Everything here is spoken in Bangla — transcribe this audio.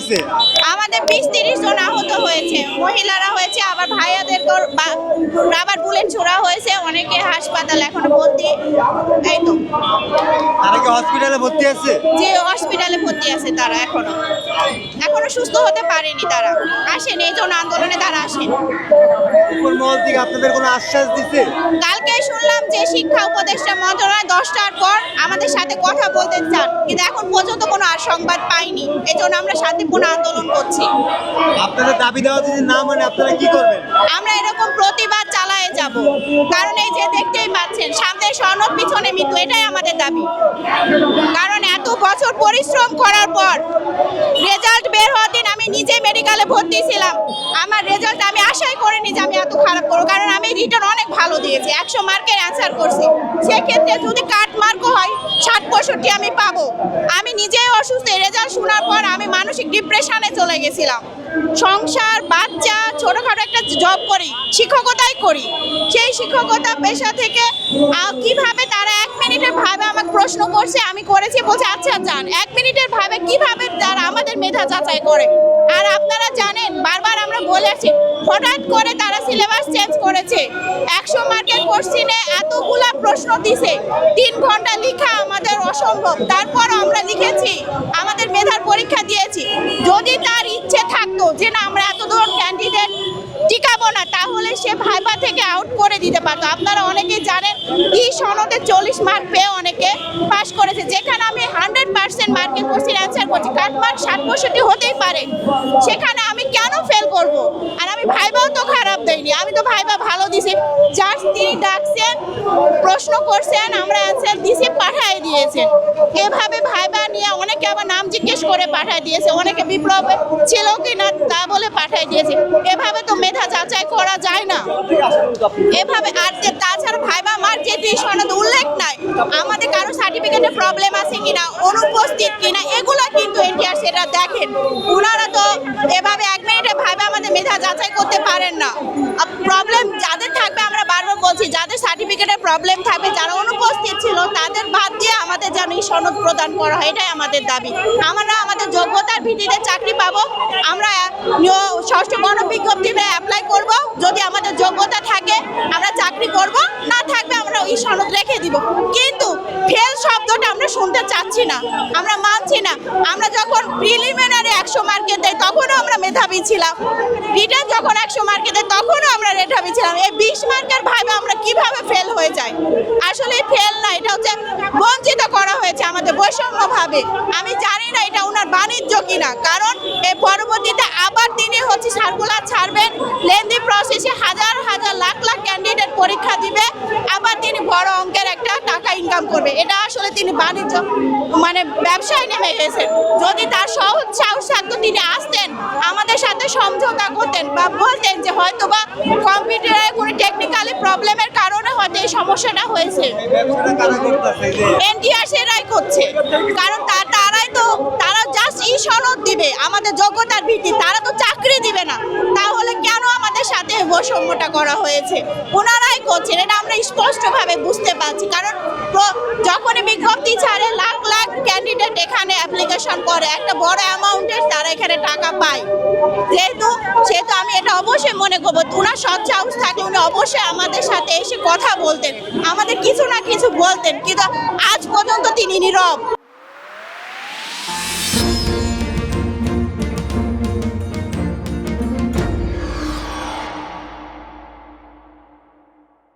হয়েছে? আমাদের 20-30 জন আহত হয়েছে, মহিলারা হয়েছে, আবার ভাইয়াদের রাবার বুলেট ছোড়া হয়েছে, অনেকে হাসপাতালে এখনো ভর্তি। এই তো তারা কি হসপিটালে ভর্তি আছে? যে হসপিটালে ভর্তি আছে তারা এখনো সুস্থ হতে পারেনি, তারা আসেনি, এই জন্য আন্দোলনে তারা আসেনি। উপর মহল থেকে আপনাদের কোনো আশ্বাস দিছে? কালকে শুনলাম যে শিক্ষা উপদেষ্টা মন্ত্রণালয় 10টার পর আমাদের সাথে কথা বলতে চান, কিন্তু এখন পর্যন্ত কোনো আর সংবাদ পাইনি, এই জন্য আমরা শান্তিপূর্ণ আন্দোলন করছি। আপনাদের দাবি দেওয়া যদি না মানে আপনারা কি করবেন? আমরা এরকম প্রতিবাদ চালায়ে যাব, কারণ এই যে দেখতেই পাচ্ছেন সামনে সনদ পিছনে মৃত্যু, এটাই আমাদের দাবি। কারণ এত বছর পরিশ্রম করার পর রেজাল্ট বের হওয়ার দিন আমি নিজে মেডিকেলে ভর্তি ছিলাম, আমার রেজাল্ট আমি আশাই করিনি যে আমি এত খারাপ করবো, কারণ আমি রিটার্ন অনেক ভালো দিয়েছি, 100 মার্কের অ্যান্সার করছি। সেক্ষেত্রে যদি কাট মার্কও হয় 60-65 আমি পাবো। আমি নিজেই অসুস্থ, রেজাল্ট শোনার পর আমি মানসিক ডিপ্রেশনে চলে গেছিলাম। সংসার, বাচ্চা, ছোটখাটো একটা জব করি, শিক্ষকতাই করি, সেই শিক্ষকতা পেশা থেকে কিভাবে তারা 1 মিনিটের ভাবে আমাকে প্রশ্ন করছে, আমি করেছি, বলছে আচ্ছা যান। 1 মিনিটের ভাবে কিভাবে তারা আমাদের মেধা যাচাই করে? আর আপনারা জানেন, বারবার আমরা বলে আসছি, হঠাৎ করে তারা সিলেবাস চেঞ্জ করেছে। 100 মার্কের কোশ্চিনে এতগুলা প্রশ্ন দিছে, 3 ঘন্টা লেখা আমাদের অসম্ভব, তারপর আমরা লিখেছি, আমাদের মেধার পরীক্ষা দিয়েছি। যদি তার ইচ্ছে থাকতো যে না আমরা এত দূর ক্যান্ডিডেট টিকাবো না, তাহলে সে ভাইবা থেকে আউট করে দিতে পারতো। আপনারা অনেকেই জানেন সনদে 40 মার্ক পেয়ে অনেকে পাশ করেছে, যেখানে আমি 100% মার্কের কোশ্চেন অ্যান্সার করছি, কাট মার্ক 60-65 হতেই পারে, সেখানে আমি কেন ফেল করব? আর আমি ভাইবাও তো খারাপ দেইনি, আমি তো ভাইবা ভালো দিছি। জাস্ট তিনি ডাকছেন, প্রশ্ন করছেন, আমরা অ্যান্সার দিছি, পাঠিয়ে দিয়েছেন। এভাবে ভাইবা নিয়ে অনেকে আবার নাম জিজ্ঞেস করে পাঠিয়ে দিয়েছে, অনেকে বিপ্লবে ছিল কিনা তা বলে পাঠিয়ে দিয়েছে। এভাবে তো মেধা যাচাই করা যায় না এভাবে। আর তাছাড়া ভাইবা মার্ক যেটি সনদ উল্লেখ নাই, আমাদের কারো সার্টিফিকেটে প্রবলেম আছে কিনা, অনুপস্থিত কিনা, এগুলো কিন্তু এনটিআর সেটা দেখেন। ওনারা তো এভাবে 1 মিনিটে ভাইবা আমাদের মেধা যাচাই করতে পারেন না। প্রবলেম যাদের থাকবে, আমরা বারবার বলছি, যাদের সার্টিফিকেটের প্রবলেম থাকবে, যারা অনুপস্থিত ছিল, তাদের বাদ দিয়ে আমাদের যেন এই সনদ প্রদান করা হয়, এটাই আমাদের দাবি। আমরা আমাদের যোগ্যতার ভিত্তিতে চাকরি পাবো, আমরা 6ষ্ঠ গণবিজ্ঞপ্তিতে অ্যাপ্লাই করব, যদি আমাদের যোগ্যতা থাকে আমরা চাকরি করব, না থাকবে আমরা ওই সনদ রেখে দিব। কিন্তু ফেল শব্দটা আমরা শুনতে চাচ্ছি না, আমরা মানছি না। আমরা যখন প্রিলিমিনারি 100 মার্কে দেই তখনও আমরা মেধাবী ছিলাম, রিটেন যখন 100 মার্কে দেয় তখনও আমরা মেধাবী ছিলাম। এই 20 মার্কের ভাবে আমরা কিভাবে ফেল হয়ে যাই? আসলে ফেল না, এটা হচ্ছে বঞ্চিত করা হয়েছে আমাদের বৈষম্যভাবে। আমি জানি না এটা ওনার বাণিজ্য কিনা, কারণ এই পরবর্তীতে আবার তিনি হচ্ছে সার্কুলার ছাড়বেন, লেন্দি প্রসেসে হাজার হাজার লাখ লাখ ক্যান্ডিডেট পরীক্ষা দিবে, আবার তিনি বড় অঙ্কের একটা টাকা ইনকাম করবে। এটা আসলে তিনি বাণিজ্য মানে ব্যবসায় নেমে গেছেন। যদি তার সহজ সাহস থাকতো তিনি আসতেন, আমাদের সাথে সমঝোতা করতেন বা বলতেন যে হয়তোবা কম্পিউটারের কোনো টেকনিক্যালি প্রবলেমের কারণে হয়তো এই সমস্যাটা হয়েছে। এনটিআর সেটাই করছে, কারণ তারা জাস্ট সনদ দিবে আমাদের যোগ্যতার ভিত্তি, তারা তো চাকরি দিবে না। তাহলে কেন আমাদের সাথে বৈষম্যটা করা হয়েছে? ওনারাই করছেন, এটা আমরা স্পষ্টভাবে বুঝতে পারছি। কারণ যখনই বিজ্ঞপ্তি ছাড়ে লাখ লাখ ক্যান্ডিডেট এখানে অ্যাপ্লিকেশন করে, একটা বড় অ্যামাউন্টের তারা এখানে টাকা পায়। সেহেতু আমি এটা অবশ্যই মনে করবো, ওনার সৎ সাহস থাকলে উনি অবশ্যই আমাদের সাথে এসে কথা বলতেন, আমাদের কিছু না কিছু বলতেন, কিন্তু আজ পর্যন্ত তিনি নীরব।